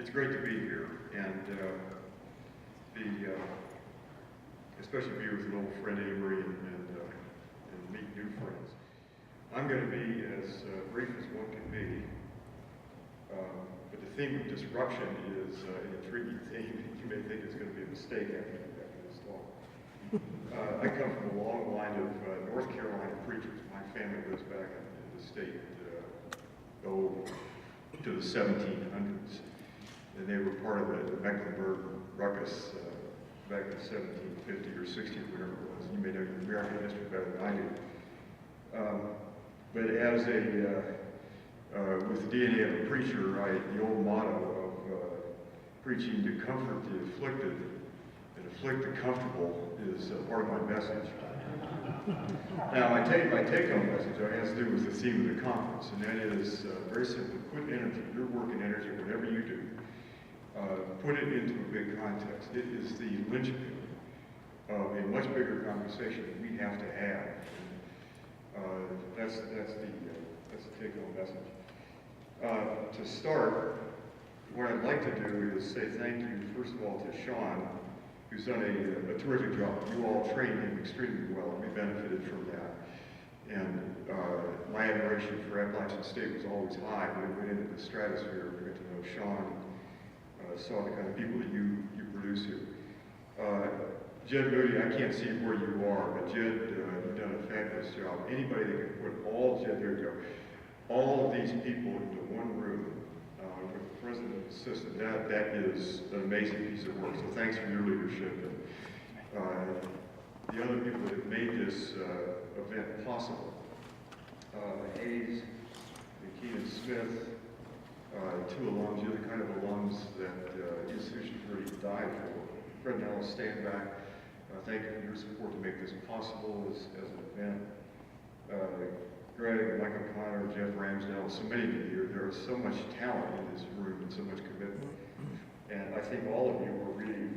It's great to be here, and especially be with an old friend Avery and meet new friends. I'm going to be as brief as one can be, but the theme of disruption is an intriguing theme. You may think it's going to be a mistake after this talk. I come from a long line of North Carolina preachers. My family goes back in the state to the 1700s. And they were part of the Mecklenburg ruckus back in 1750 or 60 or whatever it was. You may know your American history better than I do. But as with the DNA of a preacher, the old motto of preaching to comfort the afflicted and afflict the comfortable is part of my message. Now, my take-home message has to do with the theme of the conference, and that is very simply, put energy, your work and energy, whatever you do, put it into a big context. It is the linchpin of a much bigger conversation that we have to have. That's the take-home message. To start, what I'd like to do is say thank you, first of all, to Sean, who's done a terrific job. You all trained him extremely well, and we benefited from that. And my admiration for Appalachian State was always high. When we went into the stratosphere, we got to know Sean, saw the kind of people that you produce here. Jed Moody, I can't see where you are, but Jed, you've done a fabulous job. Anybody that can put there you go, all of these people into one room with the president and assistant, that is an amazing piece of work. So thanks for your leadership. And the other people that have made this event possible. Hayes and Keenan Smith, two alums, you're the kind of alums that institutions really died for. Fred and Alice stand back. Thank you for your support to make this possible as an event. Greg, Michael Connor, Jeff Ramsdale, so many of you here. There is so much talent in this room and so much commitment. And I think all of you are really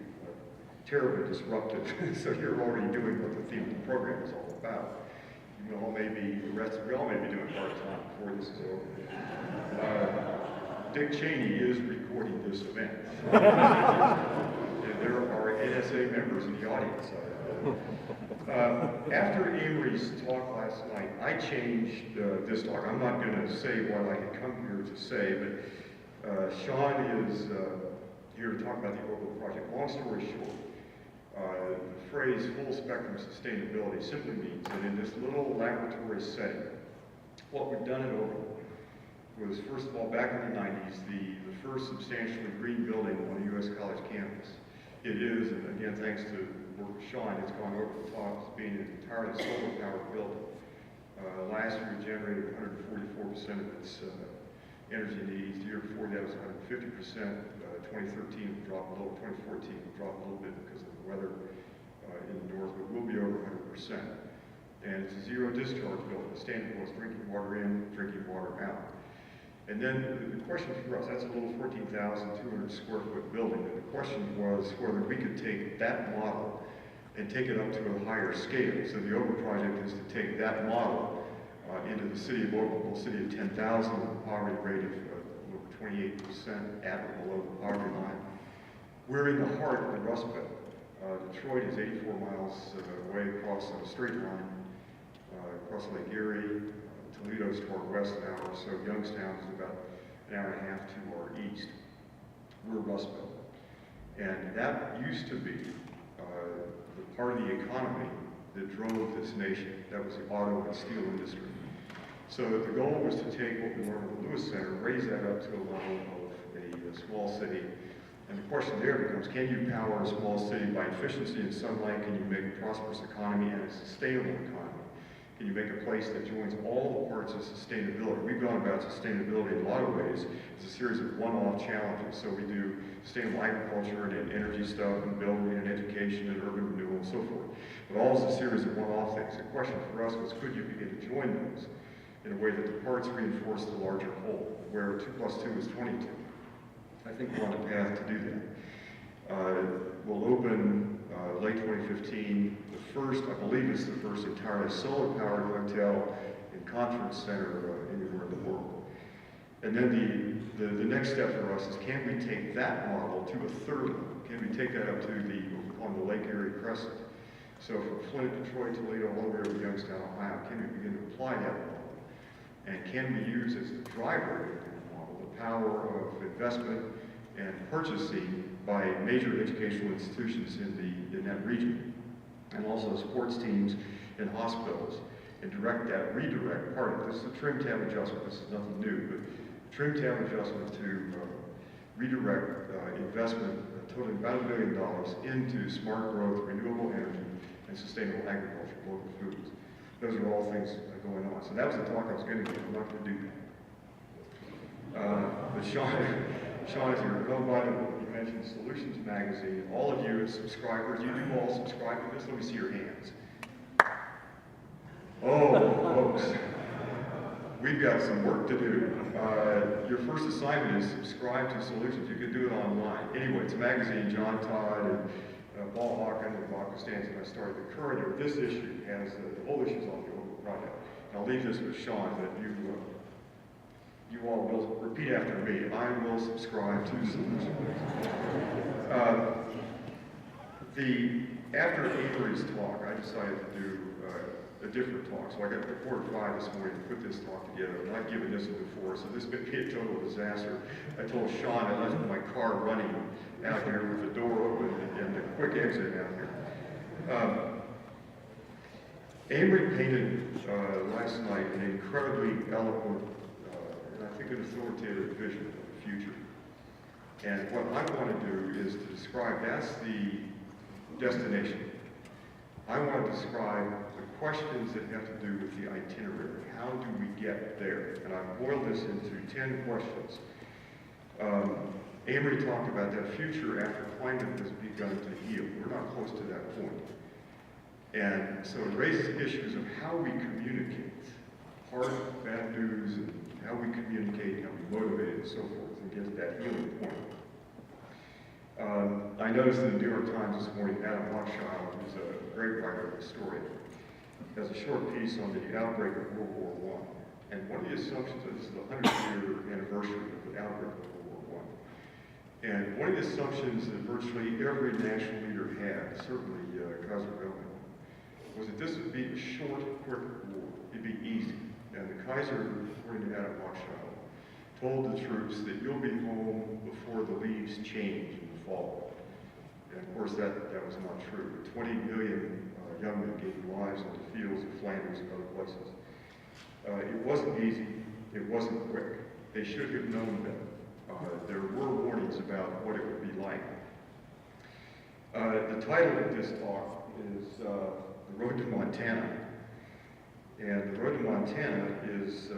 terribly disruptive. So you're already doing what the theme of the program is all about. You all may be arrested. We all may be doing part-time before this is over. Dick Cheney is recording this event. And there are NSA members in the audience. After Amory's talk last night, I changed this talk. I'm not going to say what I had come here to say, but Sean is here to talk about the Orbital Project. Long story short, the phrase full spectrum sustainability simply means that in this little laboratory setting, what we've done at Orbital was, first of all, back in the 90s, the first substantially green building on a U.S. college campus. It is, and again, thanks to the work of Sean, it's gone over the top as being an entirely solar-powered building. Last year, it generated 144% of its energy needs. The year before that was 150%. 2013 dropped a little. 2014 dropped a little bit because of the weather in the north, but we'll be over 100%. And it's a zero discharge building. The standard was drinking water in, drinking water out. And then the question for us, that's a little 14,200 square foot building, and the question was whether we could take that model and take it up to a higher scale. So the Orbital project is to take that model into the city of Orbital, a city of 10,000 with a poverty rate of over 28% at or below the poverty line. We're in the heart of the Rust Belt. Detroit is 84 miles away across a straight line, across Lake Erie. Toledo's to our west an hour or so. Youngstown is about an hour and a half to our east. We're Rust Belt. And that used to be the part of the economy that drove this nation. That was the auto and steel industry. So the goal was to take what we learned at the Lewis Center, raise that up to a level of a small city. And the question there becomes, can you power a small city by efficiency and sunlight? Can you make a prosperous economy and a sustainable economy? Can you make a place that joins all the parts of sustainability? We've gone about sustainability in a lot of ways as a series of one-off challenges. So we do sustainable agriculture and energy stuff and building and education and urban renewal and so forth. But all is a series of one-off things. The question for us was, could you begin to join those in a way that the parts reinforce the larger whole, where 2 + 2 is 22? I think we're on the path to do that. We'll open late 2015, the first, I believe it's the first entirely solar-powered hotel and conference center anywhere in the world. And then the next step for us is, can we take that model to a third level? Can we take that up to on the Lake Erie Crescent? So from Flint, Detroit, Toledo, all the way over to Youngstown, Ohio, can we begin to apply that model? And can we use as the driver of that model the power of investment and purchasing by major educational institutions in that region, and also sports teams and hospitals, and redirect part of it. This is a trim tab adjustment. This is nothing new, but trim tab adjustment to redirect investment totaling about $1 billion into smart growth, renewable energy, and sustainable agriculture, local foods. Those are all things going on. So that was the talk I was going to give. I'm not going to do that. But Sean is here. Oh, by the way, you mentioned Solutions Magazine. All of you as subscribers, you do all subscribe to this. Let me see your hands. Oh, folks. We've got some work to do. Your first assignment is subscribe to Solutions. You can do it online. Anyway, it's a magazine. John Todd and Paul Hawken and Bob Costanza and I started the current year. This issue has the whole issues on the Oval Project. And I'll leave this with Sean, but you all will repeat after me. I will subscribe to Solutions. After Avery's talk, I decided to do a different talk. So I got the 4 to 5 this morning to put this talk together. I'm not giving this before, so this may be a total disaster. I told Sean I left my car running out here with the door open and the quick exit out here. Amory painted last night an incredibly eloquent and I think an authoritative vision of the future. And what I want to do is to describe, that's the destination. I want to describe the questions that have to do with the itinerary. How do we get there? And I've boiled this into 10 questions. Amory talked about that future after climate has begun to heal. We're not close to that point. And so it raises issues of how we communicate, hard, bad news, and how we communicate, how we motivate, and so forth, and get to that healing point. I noticed in the New York Times this morning, Adam Hochschild, who's a great writer and historian, has a short piece on the outbreak of World War I. And one of the assumptions, this is the 100th-year anniversary of the outbreak of World War I. And one of the assumptions that virtually every national leader had, certainly Kaiser Wilhelm, was that this would be a short, quick war. It'd be easy. And the Kaiser, according to Adam Hochschild, told the troops that you'll be home before the leaves change in the fall. And of course, that was not true. 20 million young men gave their lives on the fields of Flanders and other places. It wasn't easy. It wasn't quick. They should have known that. There were warnings about what it would be like. The title of this talk is The Road to Montana. And The Road to Montana is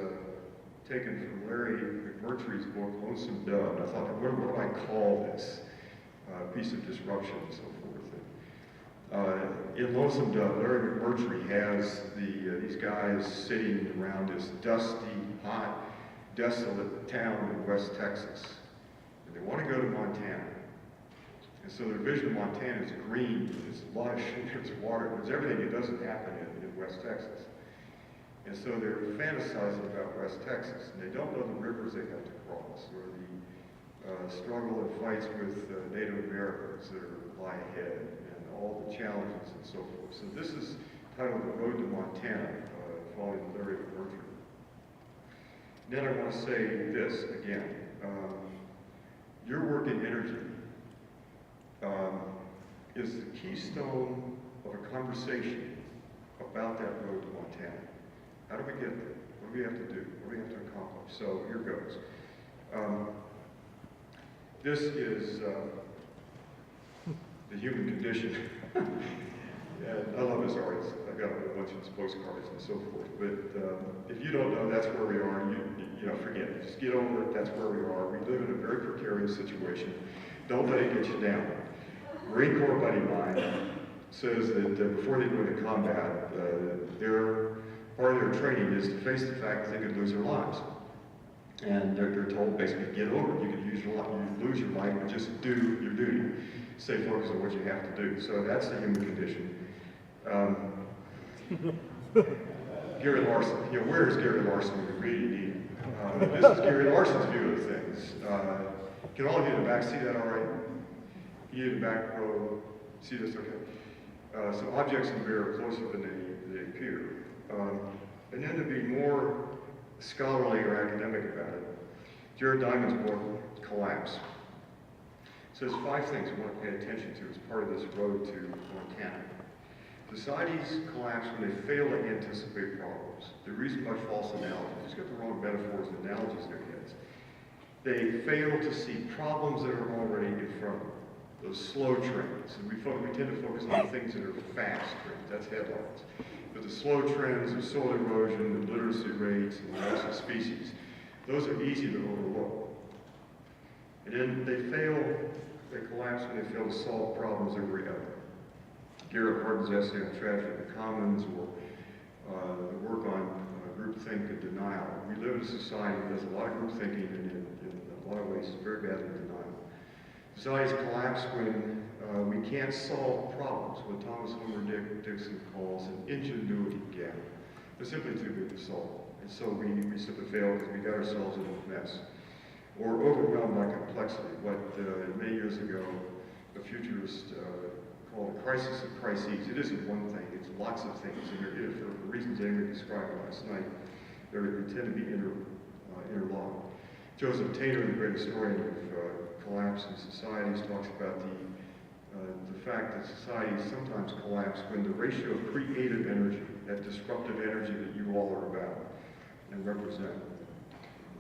taken from Larry McMurtry's book, Lonesome Dove. And I thought, what do I call this piece of disruption and so forth? In Lonesome Dove, Larry McMurtry has these guys sitting around this dusty, hot, desolate town in West Texas. And they want to go to Montana. And so their vision of Montana is green, there's lush, there's water, there's everything that doesn't happen in West Texas. And so they're fantasizing about West Texas, and they don't know the rivers they have to cross, or the struggle and fights with Native Americans that lie ahead, and all the challenges and so forth. So this is titled The Road to Montana, following Larry McMurtry. Then I want to say this again. Your work in energy is the keystone of a conversation about that road to Montana. How do we get there? What do we have to do? What do we have to accomplish? So here goes. This is the human condition. And I love his art. I got a bunch of his postcards and so forth. But if you don't know that's where we are, you know, forget it. Just get over it. That's where we are. We live in a very precarious situation. Don't let it get you down. Marine Corps buddy of mine says that before they go into combat, part of their training is to face the fact that they could lose their lives. And they're told basically, get over it. You could lose your life, but just do your duty. Stay focused on what you have to do. So that's the human condition. Gary Larson, where is Gary Larson when we really need him? This is Gary Larson's view of things. Can all of you in the back see that all right? You in the back row, see this okay? So objects in the air are closer than they appear. And then to be more scholarly or academic about it, Jared Diamond's book, Collapse, says 5 things we want to pay attention to as part of this road to Montana. Societies collapse when they fail to anticipate problems. They're reasoned by false analogies. Just got the wrong metaphors and analogies in their heads. They fail to see problems that are already in front of them. Those slow trends. And we tend to focus on things that are fast trends. That's headlines. But the slow trends of soil erosion, the literacy rates, and the loss of species, those are easy to overlook. And then they collapse when they fail to solve problems that we have. Garrett Hardin's essay on tragedy of the commons, or the work on groupthink and denial. We live in a society that does a lot of groupthinking and in a lot of ways very badly denial. Societies collapse when we can't solve problems, what Thomas Homer Dixon calls an ingenuity gap. They're simply too big to solve. And so we simply fail because we got ourselves into a mess. Or overwhelmed by complexity, what many years ago a futurist called a crisis of crises. It isn't one thing, it's lots of things. And for the reasons Amy described last night, they tend to be interlocked. Joseph Taylor, the great historian of collapse in societies, talks about the fact that societies sometimes collapse when the ratio of creative energy, that disruptive energy that you all are about and represent,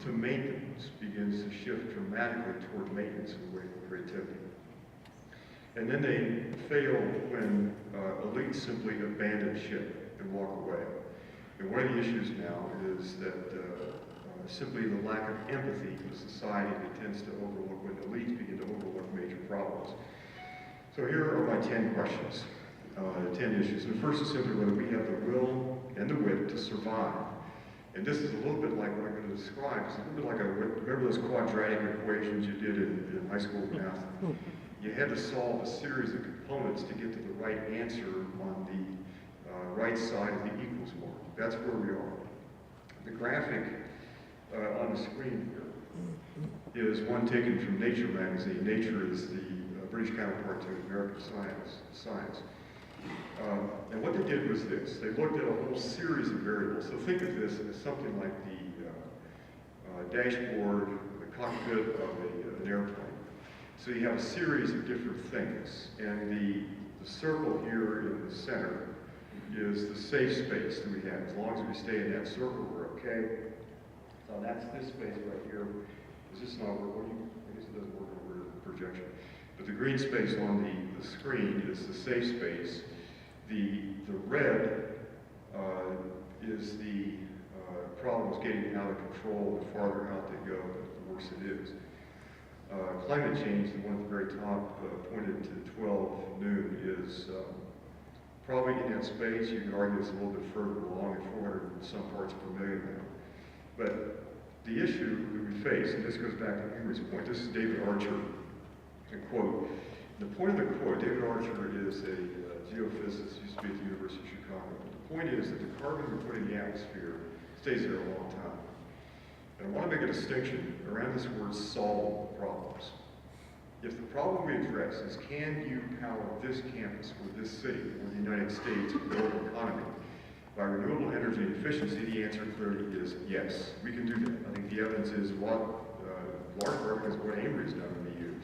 to maintenance begins to shift dramatically toward maintenance in the way of creativity. And then they fail when elites simply abandon ship and walk away. And one of the issues now is that simply the lack of empathy in the society that tends to overlook when elites begin to overlook major problems. So here are my 10 questions, 10 issues. And the first is simply whether we have the will and the wit to survive. And this is a little bit like what I'm going to describe. It's a little bit like remember those quadratic equations you did in high school math? You had to solve a series of components to get to the right answer on the right side of the equals mark. That's where we are. The graphic on the screen here is one taken from Nature magazine. Nature is the British counterpart to American Science. And what they did was this. They looked at a whole series of variables. So think of this as something like the dashboard, the cockpit of an airplane. So you have a series of different things. And the circle here in the center is the safe space that we have. As long as we stay in that circle, we're okay. So that's this space right here. Is this not working? I guess it doesn't work over the projection. But the green space on the screen is the safe space. The red is the problems getting out of control. The farther out they go, the worse it is. Climate change, the one at the very top, pointed to 12 noon, is probably in that space. You can argue it's a little bit further along at 400 and some parts per million now. But the issue that we face, and this goes back to Henry's point, this is David Archer, a quote. The point of the quote, David Archer is a geophysicist, used to be at the University of Chicago. The point is that the carbon we put in the atmosphere stays there a long time. And I want to make a distinction around this word solve problems. If the problem we address is can you power this campus or this city or the United States or the global economy by renewable energy and efficiency, the answer clearly is yes. We can do that. I think the evidence is large part is what Amory's done in the years.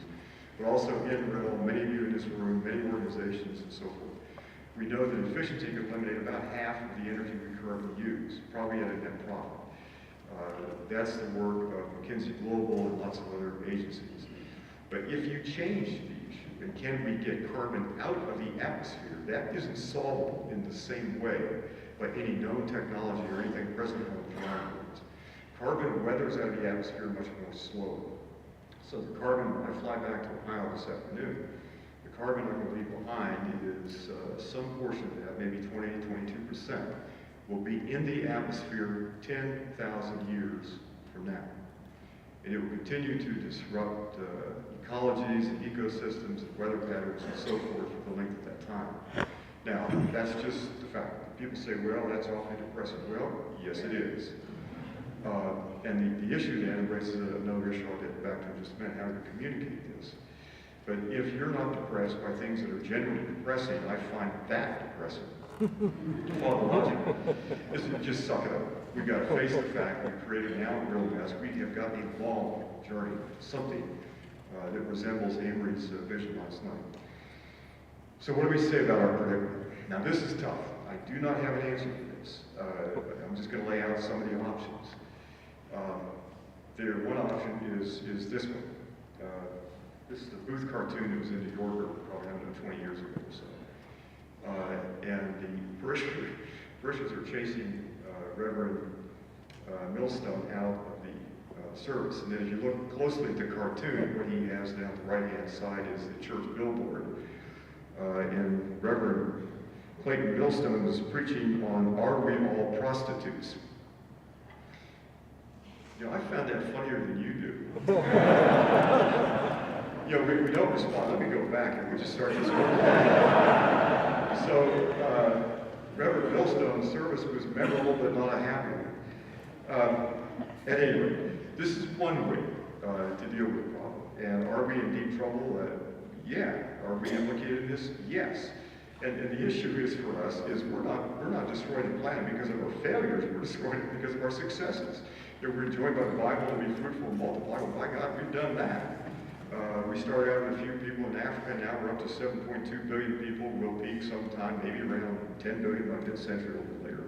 But also NREL, many of you in this room, many organizations and so forth. We know that efficiency can eliminate about half of the energy we currently use, probably at a net profit. That's the work of McKinsey Global and lots of other agencies. But if you change the issue, and can we get carbon out of the atmosphere, that isn't solvable in the same way by any known technology or anything present on the environment. Carbon weathers out of the atmosphere much more slowly. So the carbon, when I fly back to Ohio this afternoon, the carbon I'm going to leave behind is some portion of that, maybe 20, 22%, will be in the atmosphere 10,000 years from now. And it will continue to disrupt ecologies and ecosystems and weather patterns and so forth for the length of that time. Now, that's just the fact. People say, well, that's awfully depressing. Well, yes, it is. And the issue then raises another issue I'll get back to in just a minute, how to communicate this. But if you're not depressed by things that are genuinely depressing, I find that depressing. Well, the logic is to just suck it up. We've got to face the fact we created now a real mess. We have got a long journey, something that resembles Avery's vision last night. So what do we say about our predicament? Now this is tough. I do not have an answer for this. I'm just going to lay out some of the options. One option is this one. This is the Booth cartoon that was in New Yorker probably 120 years ago or so. And the parishioners are chasing Reverend Millstone out of the service. And then if you look closely at the cartoon, what he has down the right-hand side is the church billboard. And Reverend Clayton Millstone was preaching on "Are we all prostitutes?" You know, I found that funnier than you do. You know, we don't respond. Let me go back and we just start this one. So, Reverend Millstone's service was memorable but not a happy one. At any rate, this is one way to deal with the problem. And are we in deep trouble? Yeah. Are we implicated in this? Yes. And the issue is for us is we're not destroying the planet because of our failures. We're destroying it because of our successes. You know, we're joined by the Bible to be fruitful and multiply. Well, by God, we've done that. We started out with a few people in Africa, and now we're up to 7.2 billion people. We'll peak sometime, maybe around 10 billion by mid-century, a little bit later.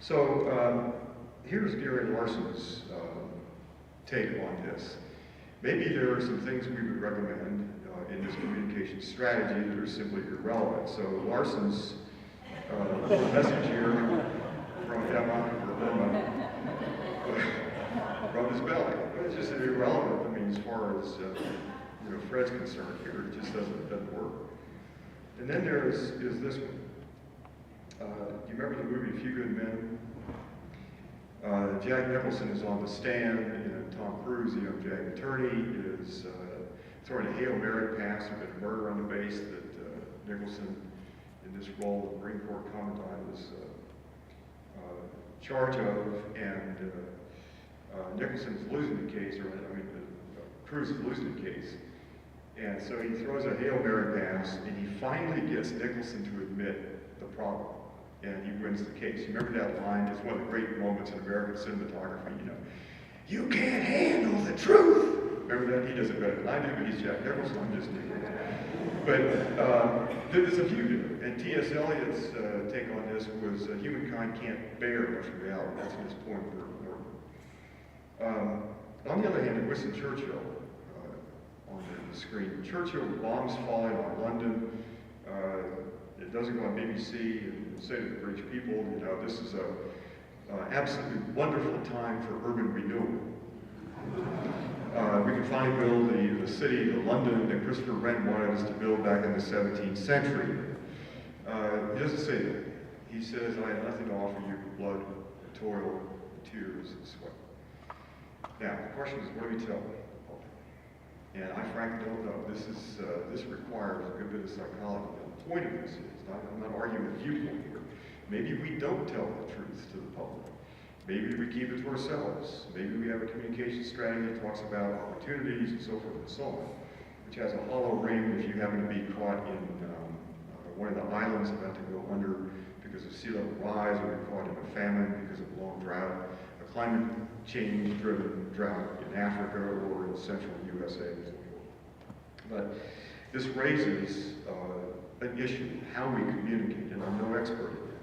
So here's Gary Larson's take on this. Maybe there are some things we would recommend in this communication strategy that are simply irrelevant. So Larson's message here from Emma, from his belly. But it's just irrelevant. I mean, as far as you know, Fred's concerned here, it just doesn't work. And then there is this one. Do you remember the movie A Few Good Men? Jack Nicholson is on the stand, and Tom Cruise, the young Jag attorney, is throwing a Hail Mary pass. There's been a murder on the base that Nicholson, in this role of Marine Corps Commandant, was charge of, and Nicholson's losing the case, Cruise is losing the case. And so he throws a Hail Mary pass, and he finally gets Nicholson to admit the problem. And he wins the case. You remember that line? It's one of the great moments in American cinematography, you know. You can't handle the truth. Remember that? He does it better than I do, but he's Jack Nicholson. I'm just doing it. But there's a few different. And T.S. Eliot's take on this was humankind can't bear much reality. That's his point for on the other hand, in Winston Churchill, on the screen, Churchill, bombs falling on London. It doesn't go on BBC and say to the British people, you know, this is a absolutely wonderful time for urban renewal. We can finally build the city, the London that Christopher Wren wanted us to build back in the 17th century. He doesn't say that. He says, I have nothing to offer you but blood, toil, tears, and sweat. Now, the question is, what do we tell them? And I frankly don't know. This requires a good bit of psychology. The point of this is, I'm not arguing the viewpoint here. Maybe we don't tell the truth to the public. Maybe we keep it to ourselves. Maybe we have a communication strategy that talks about opportunities and so forth and so on, which has a hollow ring if you happen to be caught in one of the islands about to go under because of sea level rise, or you're caught in a famine because of a long drought, a climate change-driven drought in Africa or in central USA. But this raises an issue, how we communicate, and I'm no expert in that.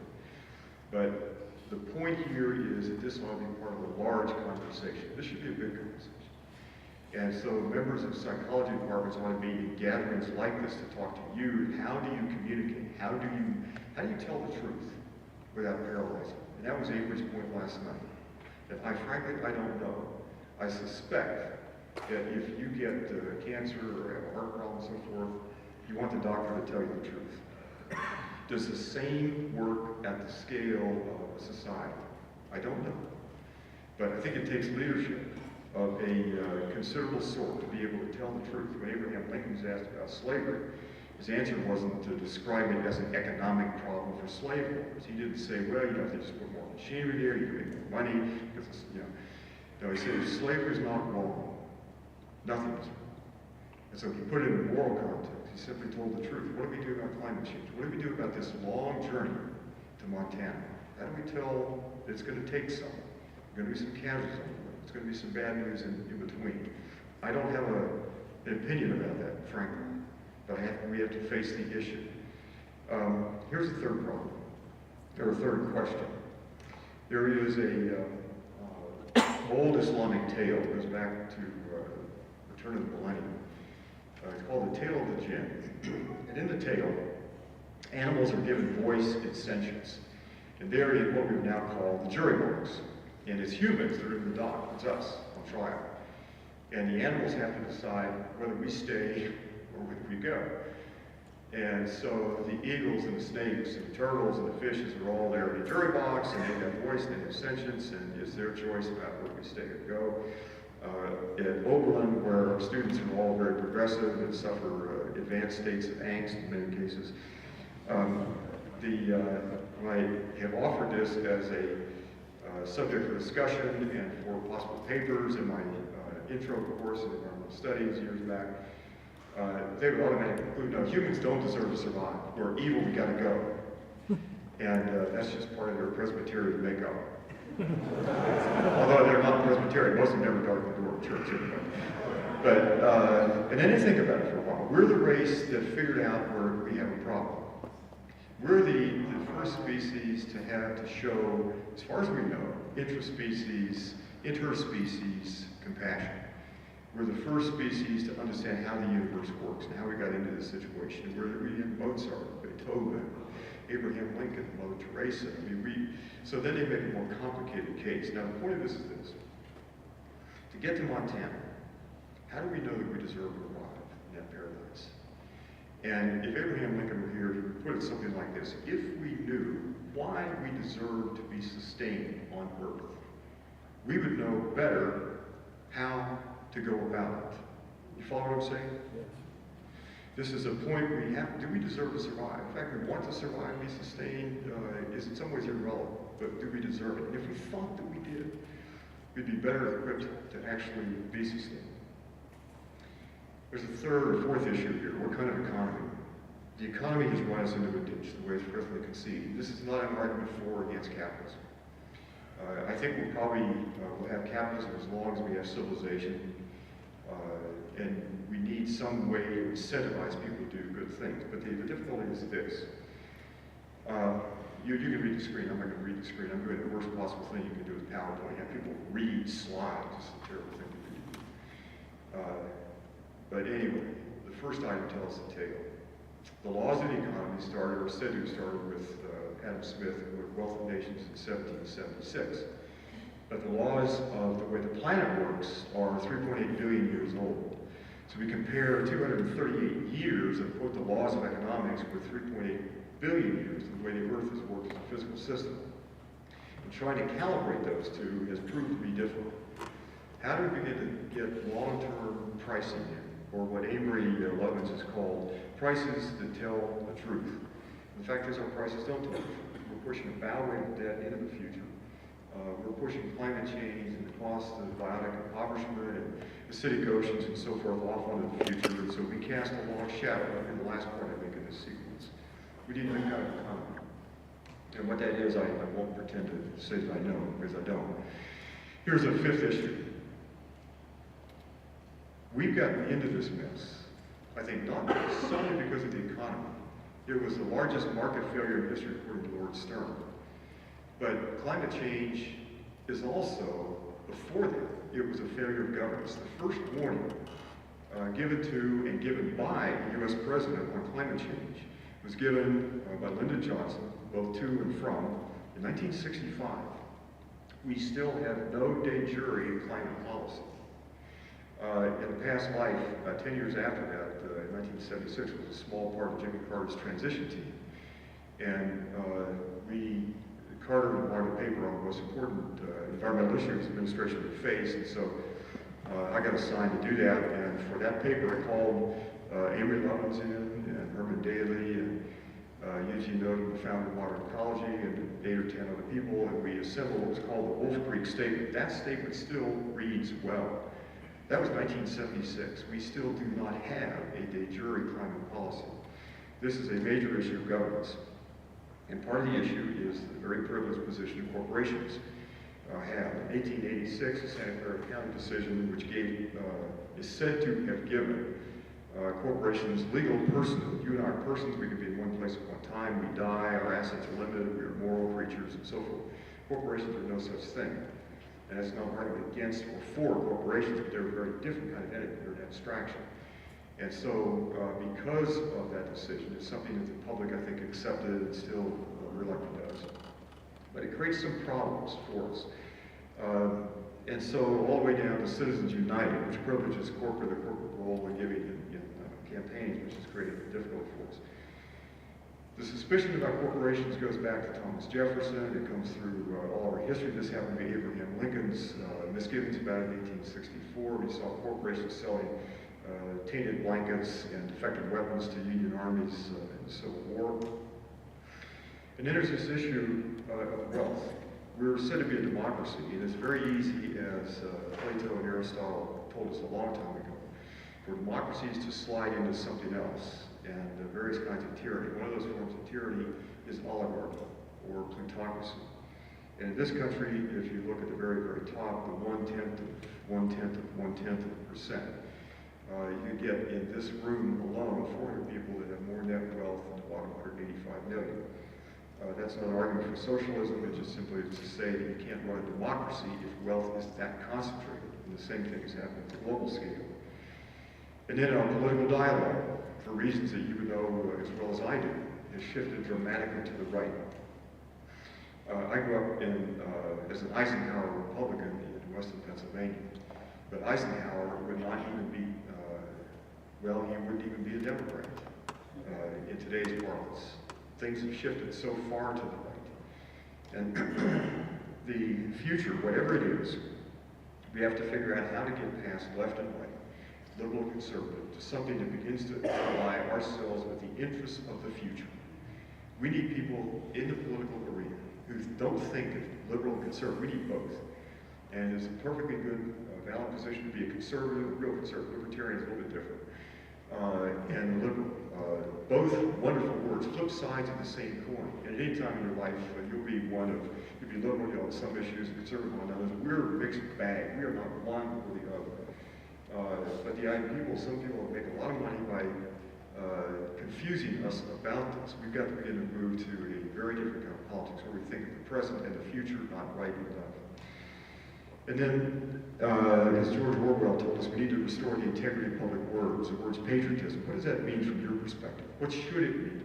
But the point here is that this ought to be part of a large conversation. This should be a big conversation. And so members of psychology departments ought to be in gatherings like this to talk to you. How do you communicate? How do you tell the truth without paralyzing? And that was Avery's point last night. That I don't know. I suspect that if you get cancer or have a heart problem and so forth, you want the doctor to tell you the truth. Does the same work at the scale of a society? I don't know. But I think it takes leadership of a considerable sort to be able to tell the truth. When Abraham Lincoln was asked about slavery, His answer wasn't to describe it as an economic problem for slaveholders. He didn't say, well, you know, if they just put more machinery there, you can make more money, because it's, you know. No, he said, if slavery is not wrong, nothing is wrong. And so he put it in a moral context. He simply told the truth. What do we do about climate change? What do we do about this long journey to Montana? How do we tell that it's going to take some? There's going to be some casualties on the way. There's going to be some bad news in between. I don't have an opinion about that, frankly, but we have to face the issue. Here's the third problem, or third question. There is a old Islamic tale that goes back to Return of the Millennium. It's called The Tale of the Jinn. And in the tale, animals are given voice and sentience. And they're in what we would now call the jury box. And it's humans that are in the dock. It's us on trial. And the animals have to decide whether we stay or whether we go. And so the eagles and the snakes and the turtles and the fishes are all there in the jury box, and they have voice, they have sentience, and it's their choice about whether we stay or go. At Oberlin, where our students are all very progressive and suffer advanced states of angst in many cases, I have offered this as a subject for discussion and for possible papers in my intro course in environmental studies years back. They would automatically conclude, no, humans don't deserve to survive. We're evil, we gotta go. And that's just part of their Presbyterian makeup. Although they're not Presbyterian, most of them never darken the door of church anyway. But, and then you think about it for a while. We're the race that figured out where we have a problem. We're the first species to have to show, as far as we know, interspecies compassion. We're the first species to understand how the universe works and how we got into this situation. We have Mozart, Beethoven, Abraham Lincoln, Mother Teresa. I mean, so then they make a more complicated case. Now, the point of this is this. To get to Montana, how do we know that we deserve to arrive in that paradise? And if Abraham Lincoln were here, he would put it something like this. If we knew why we deserve to be sustained on Earth, we would know better how to go about it. You follow what I'm saying? Yes. This is a point we have, do we deserve to survive? In fact, we want to survive, be sustained, is in some ways irrelevant, but do we deserve it? And if we thought that we did, we'd be better equipped to actually be sustained. There's a third or fourth issue here. What kind of economy? The economy has run us into a ditch, the way it's presently conceived. This is not an argument for or against capitalism. I think we'll probably will have capitalism as long as we have civilization, and we need some way to incentivize people to do good things. But the difficulty is this. You can read the screen. I'm not going to read the screen. I'm doing the worst possible thing you can do with PowerPoint. Have people read slides. It's a terrible thing to do. But anyway, the first item tells the tale. The laws of the economy started, or said to have started, with Adam Smith, who wrote Wealth of Nations in 1776. But the laws of the way the planet works are 3.8 billion years old. So we compare 238 years of, quote, the laws of economics with 3.8 billion years of the way the Earth has worked as a physical system. And trying to calibrate those two has proved to be difficult. How do we begin to get long-term pricing in, or what Amory Lovins has called prices that tell the truth? The fact is, our prices don't tell the truth. We're pushing a bow rate of debt into the future. We're pushing climate change and the cost of biotic impoverishment and acidic oceans and so forth off onto the future, and so we cast a long shadow in the last point I make in this sequence. We need a new kind of economy. And what that is, I won't pretend to say that I know, because I don't. Here's a fifth issue. We've gotten into this mess, I think, not solely because of the economy. It was the largest market failure in history, according to Lord Stern. But climate change is also, before that, it was a failure of governance. The first warning given to and given by the U.S. President on climate change was given by Lyndon Johnson, both to and from, in 1965. We still have no de jure in climate policy. In the past life, 10 years after that, in 1976, was a small part of Jimmy Carter's transition team. And Carter wanted a paper on the most important environmental issues the administration would face, and so I got assigned to do that. And for that paper, I called Amory Lovin's in, and Herman Daly, and Eugene Odom, the founder of modern ecology, and 8 or 10 other people, and we assembled what was called the Wolf Creek Statement. That statement still reads well. That was 1976. We still do not have a de jure climate policy. This is a major issue of governance. And part of the issue is the very privileged position corporations have. In 1886, a Santa Clara County decision which is said to have given corporations legal personhood. You and I are persons, we can be in one place at one time, we die, our assets are limited, we are moral creatures, and so forth. Corporations are no such thing. And that's not argument against or for corporations, but they're a very different kind of entity, they're an abstraction. And so, because of that decision, it's something that the public, I think, accepted and still reluctant does. But it creates some problems for us. And so, all the way down to Citizens United, which privileges the corporate role in giving in campaigns, which has created it difficult for us. The suspicion about corporations goes back to Thomas Jefferson. It comes through all of our history. This happened to be Abraham Lincoln's misgivings about it in 1864. We saw corporations selling tainted blankets and defective weapons to Union armies in the Civil War. And then there's this issue of wealth. We're said to be a democracy, and it's very easy, as Plato and Aristotle told us a long time ago, for democracies to slide into something else, and various kinds of tyranny. One of those forms of tyranny is oligarchy, or plutocracy. And in this country, if you look at the very, very top, the 1/10% you get in this room alone 400 people that have more net wealth than the bottom 185 million. That's not an argument for socialism, it's just simply to say that you can't run a democracy if wealth is that concentrated. And the same thing is happening at the global scale. And then our political dialogue, for reasons that you would know as well as I do, has shifted dramatically to the right. I grew up as an Eisenhower Republican in Western Pennsylvania, but Eisenhower would not even be, he wouldn't even be a Democrat in today's parlance. Things have shifted so far to the right. And the future, whatever it is, we have to figure out how to get past left and right, liberal and conservative, to something that begins to ally ourselves with the interests of the future. We need people in the political arena who don't think of liberal and conservative. We need both. And it's a perfectly good, valid position to be a conservative, a real conservative. Libertarian is a little bit different. And liberal. Both wonderful words, flip sides of the same coin. And at any time in your life, you'll be liberal on some issues and conservative on others. We're a mixed bag. We are not one or the other. But some people make a lot of money by confusing us about this. We've got to begin to move to a very different kind of politics where we think of the present and the future, not right and left. And then, as George Orwell told us, we need to restore the integrity of public words. The words patriotism, what does that mean from your perspective? What should it mean?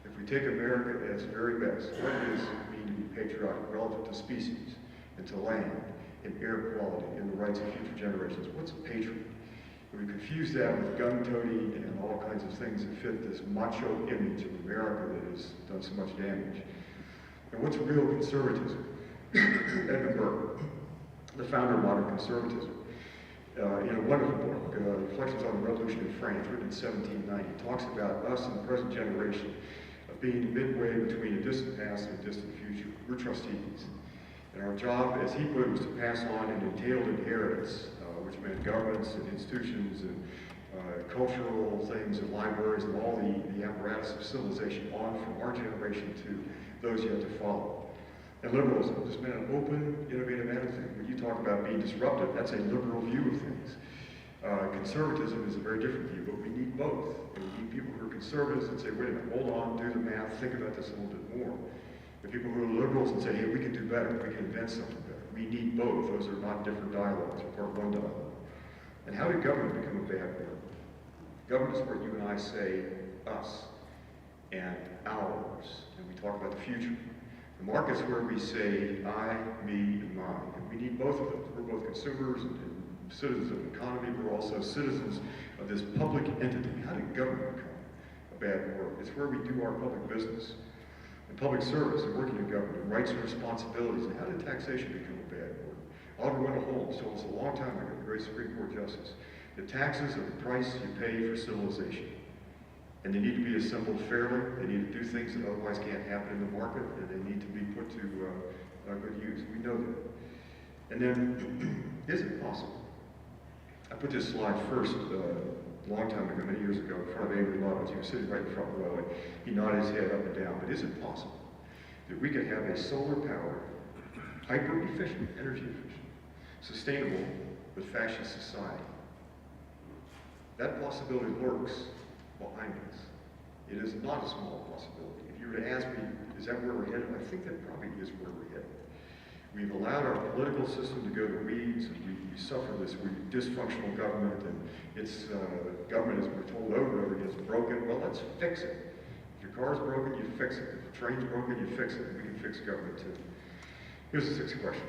If we take America at its very best, what does it mean to be patriotic relative to species and to land and air quality and the rights of future generations? What's a patriot? We confuse that with gun-toting and all kinds of things that fit this macho image of America that has done so much damage. And what's real conservatism? Edmund Burke, the founder of modern conservatism, in a wonderful book, Reflections on the Revolution in France, written in 1790, talks about us in the present generation of being midway between a distant past and a distant future. We're trustees. And our job, as he put it, was to pass on an entailed inheritance, which meant governments and institutions and cultural things and libraries and all the apparatus of civilization on from our generation to those yet to follow. And liberalism has been an open, innovative attitude. When you talk about being disruptive, that's a liberal view of things. Conservatism is a very different view, but we need both. And we need people who are conservatives and say, wait a minute, hold on, do the math, think about this a little bit more. And people who are liberals and say, hey, we can do better, we can invent something better. We need both. Those are not different dialogues, they're part of one dialogue. And how did government become a bad word? Government is where you and I say us and ours, and we talk about the future. The market is where we say I, me, and mine. And we need both of those. We're both consumers and citizens of the economy. We're also citizens of this public entity. How did government become a bad word? It's where we do our public business. And public service and working in government, and rights and responsibilities. And how did taxation become a bad word? Oliver Wendell Holmes told us a long time ago, the great Supreme Court Justice, The taxes are the price you pay for civilization. And they need to be assembled fairly. They need to do things that otherwise can't happen in the market, and they need to be put to good use. We know that. And then, is it possible? I put this slide first a long time ago, many years ago, in front of Avery Lovett's. He was sitting right in front row, and he nodded his head up and down. But is it possible that we could have a solar-powered, hyper-efficient, energy-efficient, sustainable, but fascist society? That possibility lurks behind us. It is not a small possibility. If you were to ask me, is that where we're headed? I think that probably is where we're headed. We've allowed our political system to go to weeds, and we suffer this dysfunctional government, and it's government, as we're told over and over again, is broken. Well, let's fix it. If your car's broken, you fix it. If the train's broken, you fix it. We can fix government too. Here's the sixth question.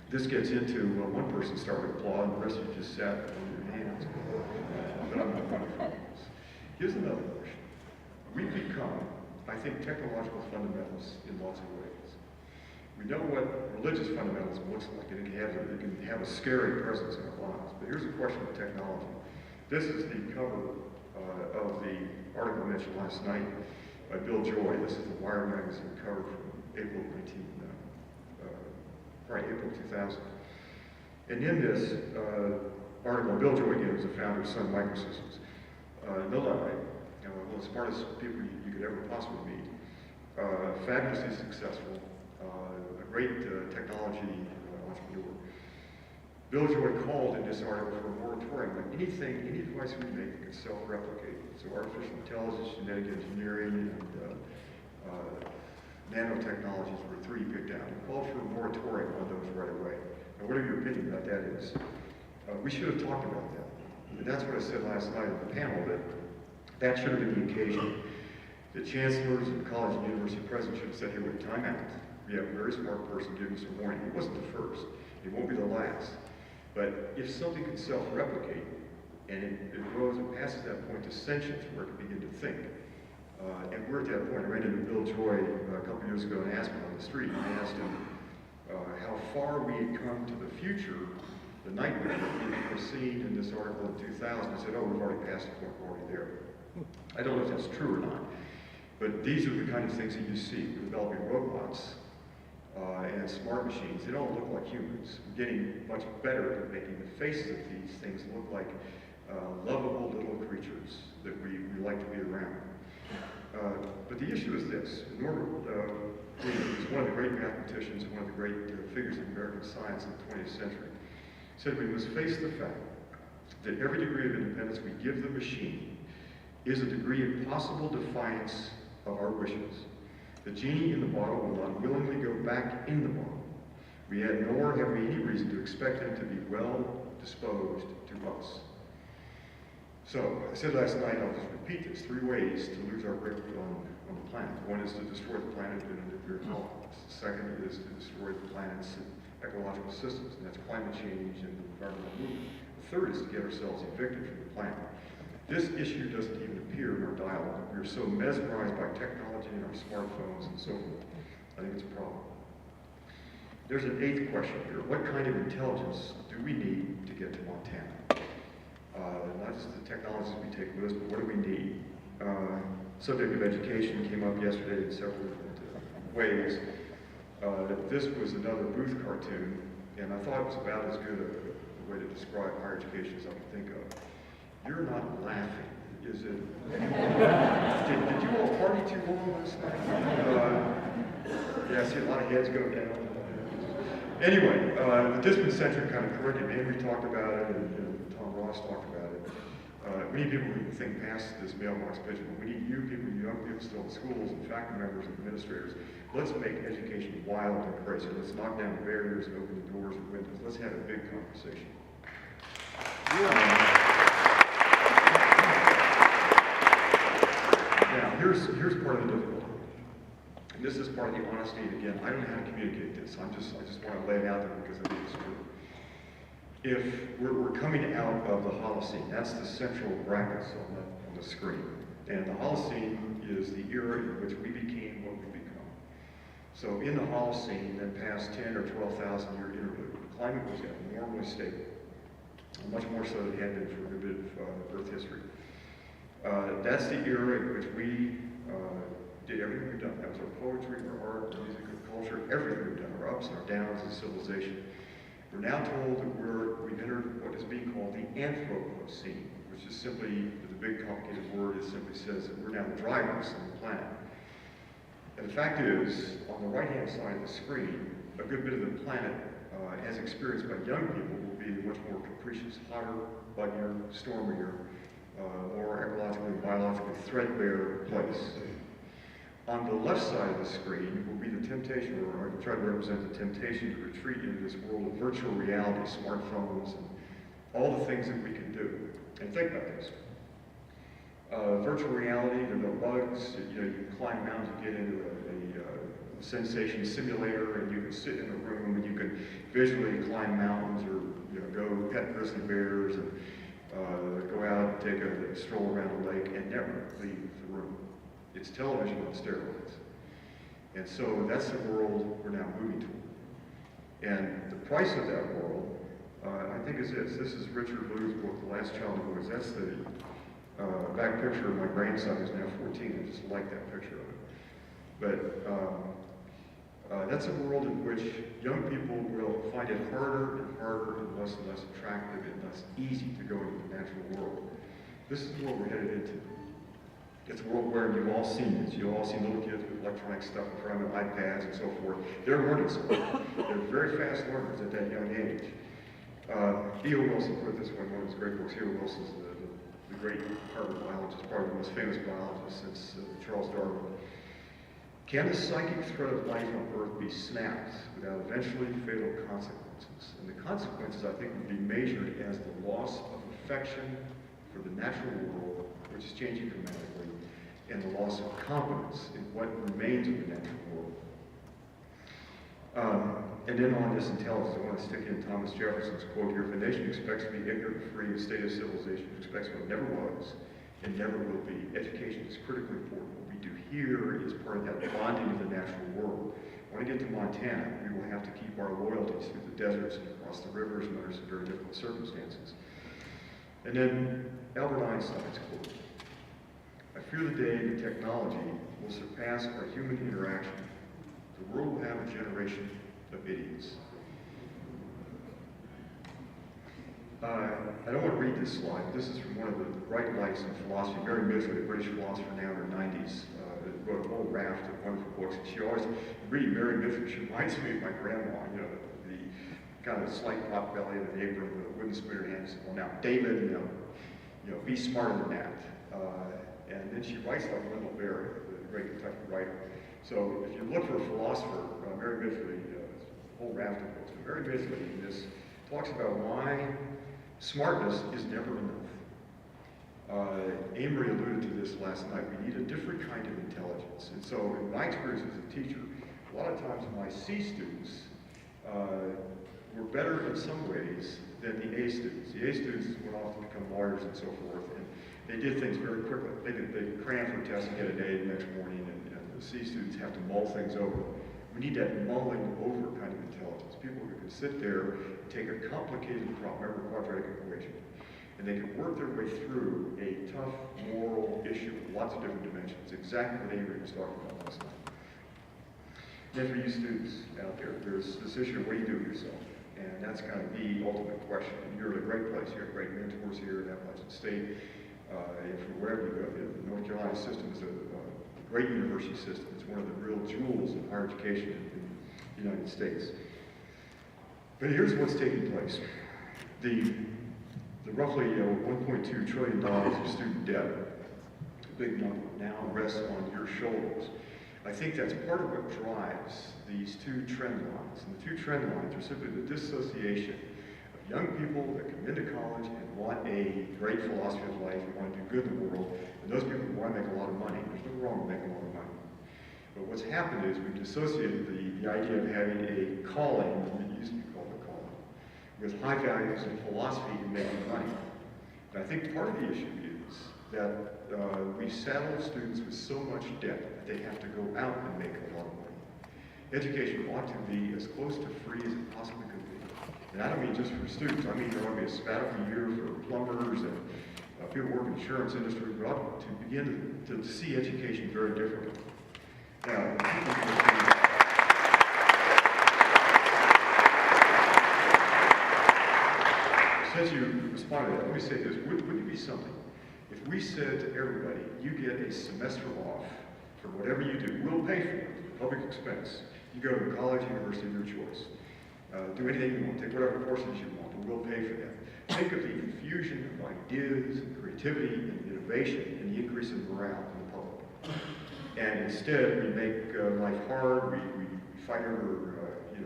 This gets into, one person started applauding, the rest of you just sat on your hands. But I'm not going to focus. Here's another question. We've become, I think, technological fundamentalists in lots of ways. We know what religious fundamentalism looks like, and it can have a scary presence in our lives. But here's a question of technology. This is the cover of the article mentioned last night by Bill Joy. This is the Wire magazine cover from April 2000. And in this article, Bill Joy, again, was the founder of Sun Microsystems. No lie, one of the smartest people you could ever possibly meet. Fabulously successful, a great technology entrepreneur. Bill Joy called in this article for a moratorium on any device we make that could self-replicate. So artificial intelligence, genetic engineering, and nanotechnologies were three he picked out. He called for a moratorium on those right away. Now, whatever your opinion about that is, we should have talked about that. And that's what I said last night at the panel, that should have been the occasion. The chancellors and college and university presidents should have said, here, wait, time out. We have a very smart person giving some warning. It wasn't the first. It won't be the last. But if something can self-replicate, and it grows and passes that point to sentience, where it can begin to think, and we're at that point. I ran into Bill Joy a couple years ago and asked him on the street, and I asked him how far we had come to the future, the nightmare that we had foreseen in this article in 2000. He said, oh, we've already passed the point, we're already there. I don't know if that's true or not, but these are the kind of things that you see. We're developing robots and smart machines. They don't look like humans. We're getting much better at making the faces of these things look like lovable little creatures that we like to be around. But the issue is this. Norbert Williams, one of the great mathematicians and one of the great figures of American science in the 20th century, said we must face the fact that every degree of independence we give the machine is a degree of possible defiance of our wishes. The genie in the bottle will unwillingly go back in the bottle. Nor have we any reason to expect him to be well disposed to us. So, I said last night, I'll just repeat this, 3 ways to lose our grip on the planet. One is to destroy the planet in a nuclear holocaust. The second is to destroy the planet's ecological systems, and that's climate change and the environmental movement. The third is to get ourselves evicted from the planet. This issue doesn't even appear in our dialogue. We're so mesmerized by technology and our smartphones and so forth. I think it's a problem. There's an 8th question here. What kind of intelligence do we need to get to Montana? Not just the technologies we take with us, but what do we need? Subject of education came up yesterday in several different ways. This was another Booth cartoon, and I thought it was about as good a way to describe higher education as I could think of. You're not laughing, is it? Did you all party too long last night? Yeah, I see a lot of heads go down. Anyway, the discipline-centric kind of curriculum, Henry talked about it, and Tom Ross talked about it. We need people who can think past this mailbox pigeon. We need you people, young people still in schools, and faculty members and administrators. Let's make education wild and crazy. Let's knock down the barriers and open the doors and windows. Let's have a big conversation. Now, here's part of the difficulty. And this is part of the honesty, and again, I don't know how to communicate this. I just want to lay it out there because I think it's true. If we're coming out of the Holocene, that's the central brackets on the screen. And the Holocene is the era in which we became what we become. So in the Holocene, that past 10 or 12,000 year interlude, the climate was abnormally stable. much more so than it had been for a good bit of Earth history. That's the era in which we did everything we've done. That was our poetry, our art, our music, our culture, everything we've done, our ups and our downs as civilization. We're now told that we've entered what is being called the Anthropocene, which is simply, the big complicated word, it simply says that we're now the drivers on the planet. And the fact is, on the right-hand side of the screen, a good bit of the planet, as experienced by young people, will be much more capricious, hotter, buggier, stormier, more ecologically and biologically threadbare place. On the left side of the screen will be the temptation, or I try to represent the temptation to retreat into this world of virtual reality, smartphones, and all the things that we can do. And think about this. Virtual reality, there are no bugs, you can climb mountains and get into a sensation simulator, and you can sit in a room and you can visually climb mountains, or go pet grizzly bears, and go out and take a stroll around the lake and never leave the room. It's television on steroids. And so that's the world we're now moving toward. And the price of that world, I think is this. This is Richard Lou's book, The Last Child of Boys. That's the back picture of my grandson, who's now 14. I just like that picture of it. But that's a world in which young people will find it harder and less attractive and less easy to go into the natural world. This is the world we're headed into. It's a world where you've all seen this. You've all seen little kids with electronic stuff in front of them, iPads and so forth. They're learning something. They're very fast learners at that young age. E.O. Wilson put it this way in one of his great books. E.O. Wilson's the great Harvard biologist, probably the most famous biologist since Charles Darwin. Can the psychic thread of life on Earth be snapped without eventually fatal consequences? And the consequences, I think, would be measured as the loss of affection for the natural world, which is changing dramatically, and the loss of confidence in what remains of the natural world. And then on this intelligence, I want to stick in Thomas Jefferson's quote here: if a nation expects to be ignorant and free, a state of civilization expects what never was and never will be. Education is critically important. What we do here is part of that bonding of the natural world. When we get to Montana, we will have to keep our loyalties through the deserts and across the rivers and under some very difficult circumstances. And then Albert Einstein's quote: I fear the day that technology will surpass our human interaction. The world will have a generation of idiots. I don't want to read this slide. This is from one of the bright lights in philosophy, Mary Midgley, a British philosopher now in her 90s, wrote a whole raft of wonderful books. And she always, reading Mary Midgley, she reminds me of my grandma, the kind of slight pot belly of an apron with a wooden spoon in her hand. Well, now, David, be smarter than that. And then she writes like Wendell Berry, the great Kentucky writer. So if you look for a philosopher, Mary Midgley, a whole raft of books. But Mary Midgley in this talks about why smartness is never enough. Amory alluded to this last night. We need a different kind of intelligence. And so in my experience as a teacher, a lot of times my C students were better in some ways than the A students. The A students went off to become lawyers and so forth, and they did things very quickly. They cram for a test and get an A the next morning, and the C students have to mull things over. We need that mulling over kind of intelligence. People who can sit there and take a complicated problem, remember quadratic equation, and they can work their way through a tough moral issue with lots of different dimensions, exactly what Avery was talking about last night. Then for you students out there, there's this issue of what do you do with yourself? And that's kind of the ultimate question. And you're in a great place. You have great mentors here at Appalachian State. And from wherever you go, the North Carolina system is a great university system. It's one of the real jewels of higher education in the United States. But here's what's taking place. The roughly $1.2 trillion of student debt, a big number, now rests on your shoulders. I think that's part of what drives these two trend lines. And the two trend lines are simply the dissociation of young people that come into college and want a great philosophy of life and want to do good in the world, and those people who want to make a lot of money. There's nothing wrong with making a lot of money. But what's happened is we've dissociated the idea of having a calling, that used to be called a calling, with high values in philosophy and making money. And I think part of the issue is that we saddle students with so much debt that they have to go out and make a lot of money. Education ought to be as close to free as it possibly could be. And I don't mean just for students. I mean there ought to be a sabbatical year for plumbers and people who work in the insurance industry. We ought to begin to see education very differently. Now, since you responded to that, let me say this. Wouldn't it be something if we said to everybody, you get a semester off for whatever you do, we'll pay for it, public expense. You go to college, university of your choice. Do anything you want, take whatever courses you want, but we'll pay for that. Think of the infusion of ideas, and creativity, and innovation, and the increase in morale in the public. And instead, we make life hard, we fight over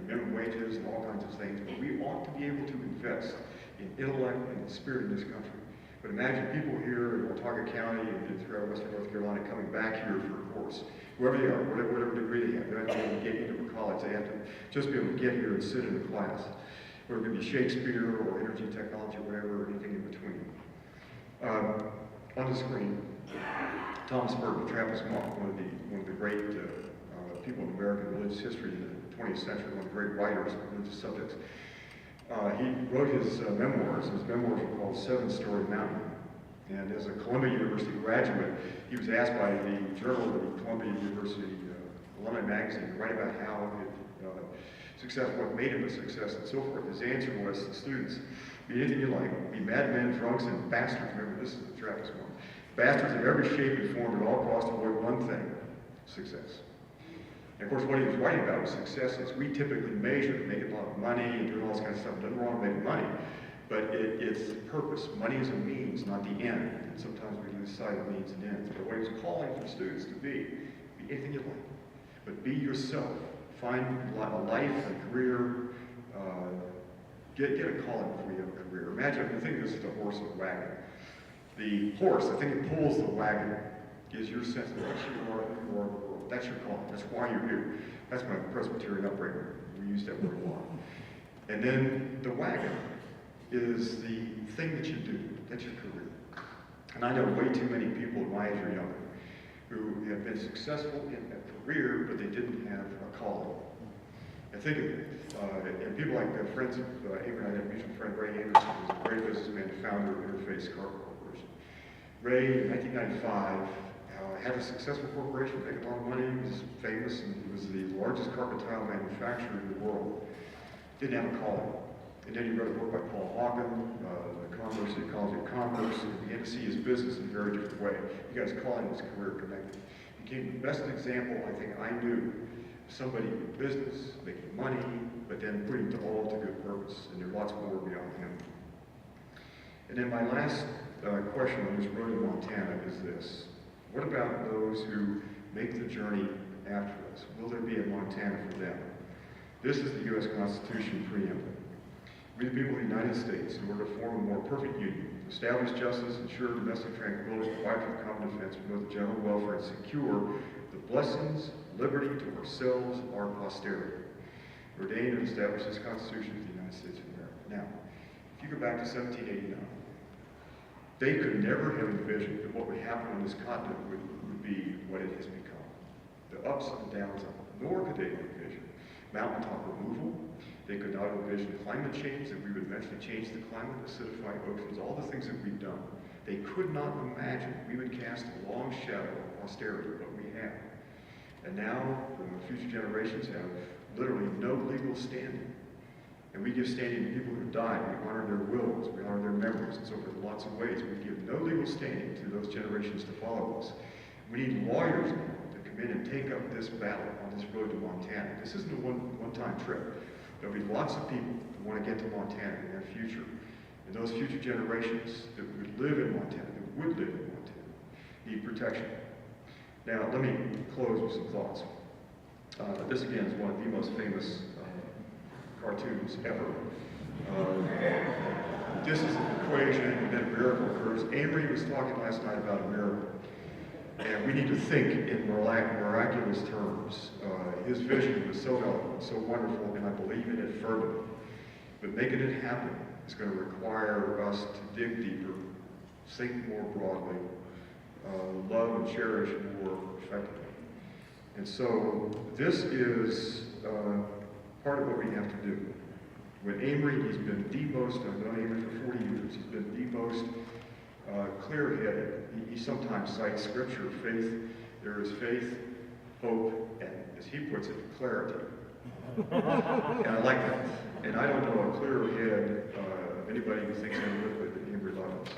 minimum wages and all kinds of things, but we ought to be able to invest in intellect and spirit in this country. But imagine people here in Watauga County and throughout Western North Carolina coming back here for a course. Whoever they are, whatever degree they have, they don't have to be able to get into a college. They have to just be able to get here and sit in a class. Whether it could be Shakespeare or energy technology or whatever, or anything in between. On the screen, Thomas Burton, Trappist monk, one of the great people in American religious history in the 20th century, one of the great writers on religious subjects. He wrote his memoirs. His memoirs were called Seven Story Mountain. And as a Columbia University graduate, he was asked by the Journal of the Columbia University Alumni Magazine to write about how success, what made him a success, and so forth. His answer was to students, be anything you like, be madmen, drunks, and bastards. Remember, this is the Trappist one. Bastards of every shape and form at all costs avoid one thing, success. And of course, what he was writing about was success is we typically measure making a lot of money and doing all this kind of stuff. Nothing wrong with making money, but it's the purpose. Money is a means, not the end. And sometimes we lose sight of means and ends. But what he was calling for students to be anything you like, but be yourself. Find a life, a career, get a calling before you have a career. Imagine, I think this is a horse and a wagon. The horse, the thing that pulls the wagon, is your sense of what you are in the world. That's your calling. That's why you're here. That's my Presbyterian upbringing. We use that word a lot. And then the wagon is the thing that you do. That's your career. And I know way too many people at my age or younger who have been successful in a career, but they didn't have a calling. And think of it. And people like friends of Avery and I have a mutual friend, Ray Anderson, who's a great businessman, the founder of Interface Car Corporation. Ray, in 1995, had a successful corporation, making a lot of money, was famous, and he was the largest carpet tile manufacturer in the world. Didn't have a calling. And then he wrote a book by Paul Hawken, The Commerce, the Ecology of Commerce, and began to see his business in a very different way. He got his calling and his career connected. Became the best example, I think, I knew, of somebody in business, making money, but then putting it all to good purpose. And there are lots more beyond him. And then my last question on this road to Montana is this. What about those who make the journey after us? Will there be a Montana for them? This is the U.S. Constitution preamble. We, the people of the United States, in order to form a more perfect union, establish justice, ensure domestic tranquility, provide for the common defense, promote the general welfare, and secure the blessings, liberty to ourselves and our posterity. Ordained and established this Constitution of the United States of America. Now, if you go back to 1789, they could never have envisioned that what would happen on this continent would be what it has become. The ups and downs of it. Nor could they envision mountaintop removal. They could not envision climate change, that we would eventually change the climate, acidify oceans, all the things that we've done. They could not imagine we would cast a long shadow of posterity, but we have. And now, the future generations have literally no legal standing. And we give standing to people who died. We honor their wills, we honor their memories, and so forth in lots of ways. We give no legal standing to those generations to follow us. We need lawyers now to come in and take up this battle on this road to Montana. This isn't a one-time trip. There'll be lots of people who want to get to Montana in their future. And those future generations that would live in Montana, need protection. Now, let me close with some thoughts. This, again, is one of the most famous cartoons ever. This is an equation, and then a miracle occurs. Amory was talking last night about a miracle. And we need to think in miraculous terms. His vision was so eloquent, so wonderful, and I believe in it fervently. But making it happen is going to require us to dig deeper, think more broadly, love and cherish more effectively. And so this is part of what we have to do. When Amory, he's been the most, I've known Amory for 40 years, he's been the most clear-headed. He sometimes cites scripture, faith, there is faith, hope, and as he puts it, clarity. And I like that. And I don't know a clearer head of anybody who thinks any liquid than Amory Lovins.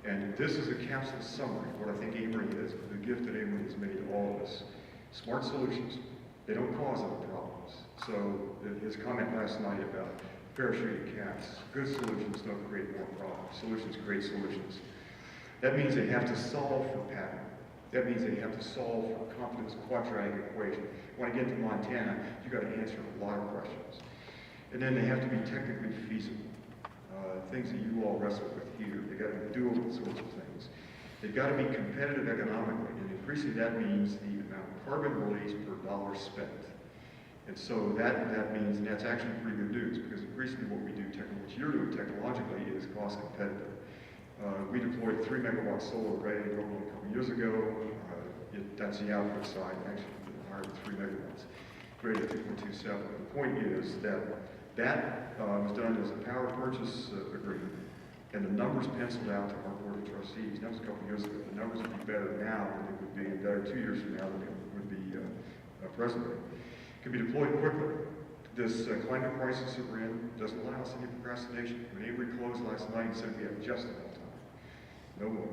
And this is a capsule summary of what I think Amory is, the gift that Amory has made to all of us. Smart solutions. They don't cause other problems. So his comment last night about parachuting cats, good solutions don't create more problems. Solutions create solutions. That means they have to solve for pattern. That means they have to solve for confidence quadratic equation. When I get to Montana, you've got to answer a lot of questions. And then they have to be technically feasible. Things that you all wrestle with here. They've got to be doable sorts of things. They've got to be competitive economically, and increasingly that means the amount of carbon released per dollar spent. And so that means, and that's actually pretty good news, because increasingly what we do, what you're doing technologically is cost competitive. We deployed 3 megawatt solar array in Oklahoma a couple years ago. That's the output side, actually higher than 3 megawatts, rated at 2.27. The point is that was done as a power purchase agreement, and the numbers penciled out to our board of trustees. That was a couple years ago. The numbers would be better now than they would be, and better 2 years from now than they would be presently. Can be deployed quickly. This climate crisis that we're in doesn't allow us any procrastination. When Avery closed last night and said we have just enough time. No more.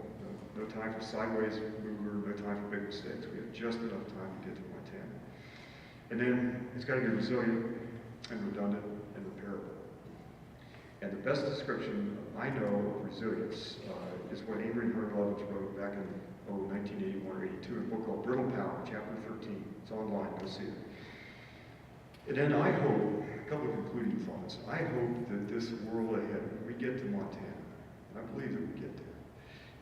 No time for sideways mover, no time for big mistakes. We have just enough time to get to Montana. And then it's got to be resilient and redundant and repairable. And the best description I know of resilience is what Amory Lovins wrote back in 1981 or 82 in a book called Brittle Power, chapter 13. It's online, go see it. And then I hope, a couple of concluding thoughts, I hope that this world ahead, when we get to Montana, and I believe that we get there,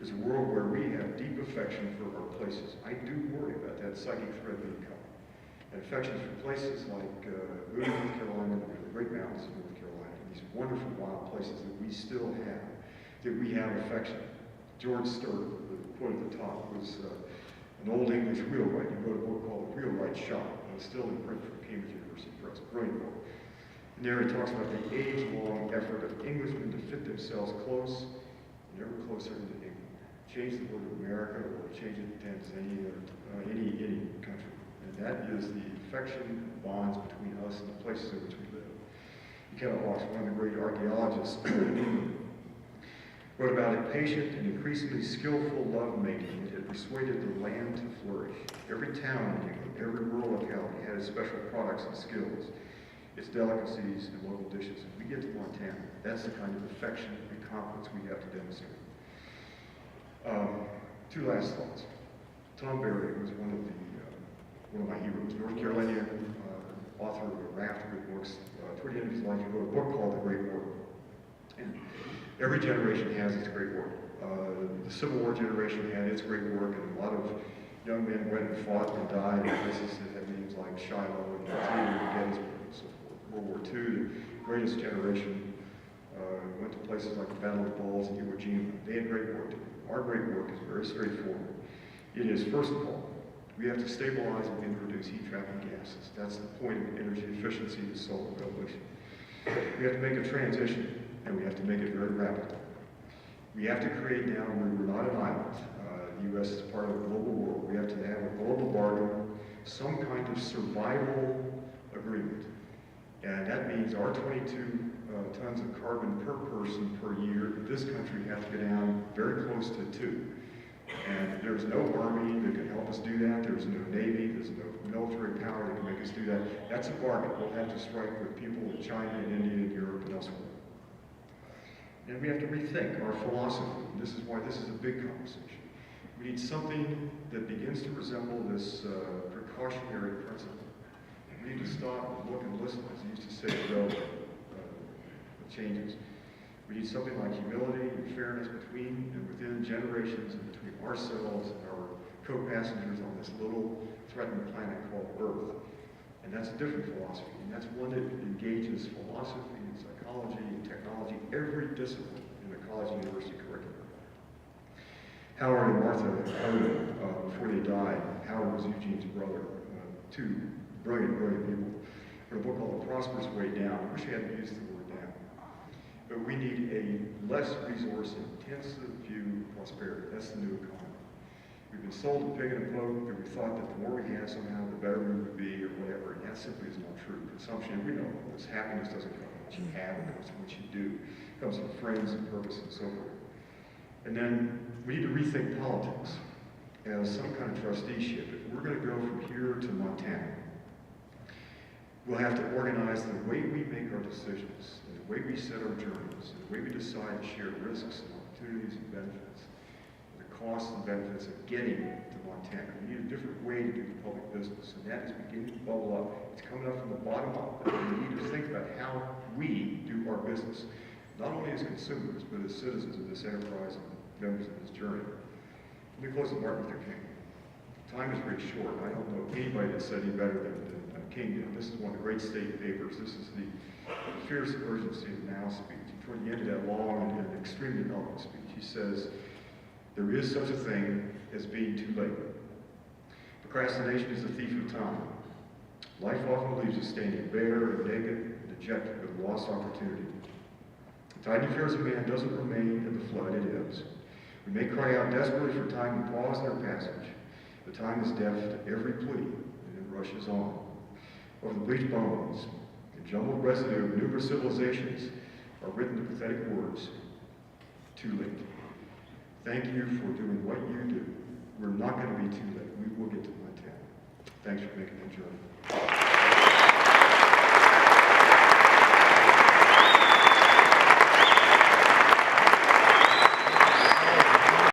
is a world where we have deep affection for our places. I do worry about that psychic thread being cut. And affections for places like Boone, North Carolina, and the Great Mountains of North Carolina, these wonderful wild places that we still have, that we have affection. George Sturt, the quote at the top, was an old English wheelwright. He wrote a book called The Wheelwright Shop, and it's still in print from Cambridge University Press. Brilliant book. And there he talks about the age-long effort of Englishmen to fit themselves close, and ever closer into England. Change the word America or change it to Tanzania or any country. And that is the affection bonds between us and the places in which we live. Keynote, one of the great archaeologists in England, wrote about a patient and increasingly skillful love-making that had persuaded the land to flourish. Every town in England, every rural locality had its special products and skills, its delicacies and local dishes. If we get to Montana, that's the kind of affection and confidence we have to demonstrate. 2 last thoughts. Tom Berry was one of my heroes. North Carolinian, author of a raft of good books. Toward the end of his life, he wrote a book called The Great War. And every generation has its great work. The Civil War generation had its great work, and a lot of young men went and fought and died in places that had names like Shiloh and Gettysburg and so forth. World War II, the greatest generation, went to places like the Battle of the Bulge and Iwo Jima. They had great work to do. Our great work is very straightforward. It is, first of all, we have to stabilize and introduce heat-trapping gases. That's the point of energy efficiency to solve the revolution. We have to make a transition, and we have to make it very rapid. We have to create now, we're not an island. The U.S. is part of a global world. We have to have a global bargain, some kind of survival agreement. And that means our 22 tons of carbon per person per year, this country has to go down very close to 2. And there's no army that can help us do that. There's no navy. There's no military power that can make us do that. That's a bargain. We'll have to strike with people in China and India and Europe and elsewhere. And we have to rethink our philosophy. And this is why this is a big conversation. We need something that begins to resemble this precautionary principle. We need to stop and look and listen, as he used to say, ago, changes. We need something like humility and fairness between and within generations and between ourselves and our co-passengers on this little threatened planet called Earth. And that's a different philosophy, and that's one that engages philosophy and psychology and technology, every discipline in the college and university curriculum. Howard and Martha Howard, before they died, Howard was Eugene's brother, 2 brilliant people, wrote a book called The Prosperous Way Down. I wish I hadn't used the word down. but we need a less resource-intensive view of prosperity. That's the new economy. We've been sold a pig in a poke that we thought that the more we had somehow, the better we would be, or whatever, and that simply is not true. Consumption, we know this happiness doesn't come from what you have, it comes from what you do. It comes from friends and purpose and so forth. And then we need to rethink politics as some kind of trusteeship. If we're going to go from here to Montana, we'll have to organize the way we make our decisions, and the way we set our journeys, and the way we decide to share risks and opportunities and benefits, the costs and benefits of getting to Montana. We need a different way to do the public business, and that is beginning to bubble up. It's coming up from the bottom up. We need to think about how we do our business, not only as consumers, but as citizens of this enterprise and members of this journey. Let me close with Martin Luther King. Time is very short. I don't know anybody that said any better than King did. This is one of the great state papers. This is the fierce urgency of now speech. Toward the end of that long and extremely eloquent speech, he says, there is such a thing as being too late. Procrastination is the thief of time. Life often leaves us standing bare and naked and dejected with a lost opportunity. The tide of fears of man doesn't remain in the flood, it ebbs. We may cry out desperately for time to pause in our passage, but time is deaf to every plea, and it rushes on. Over the bleached bones and jumbled residue of numerous civilizations are written the pathetic words, too late. Thank you for doing what you do. We're not going to be too late. We will get to Montana. Thanks for making that journey.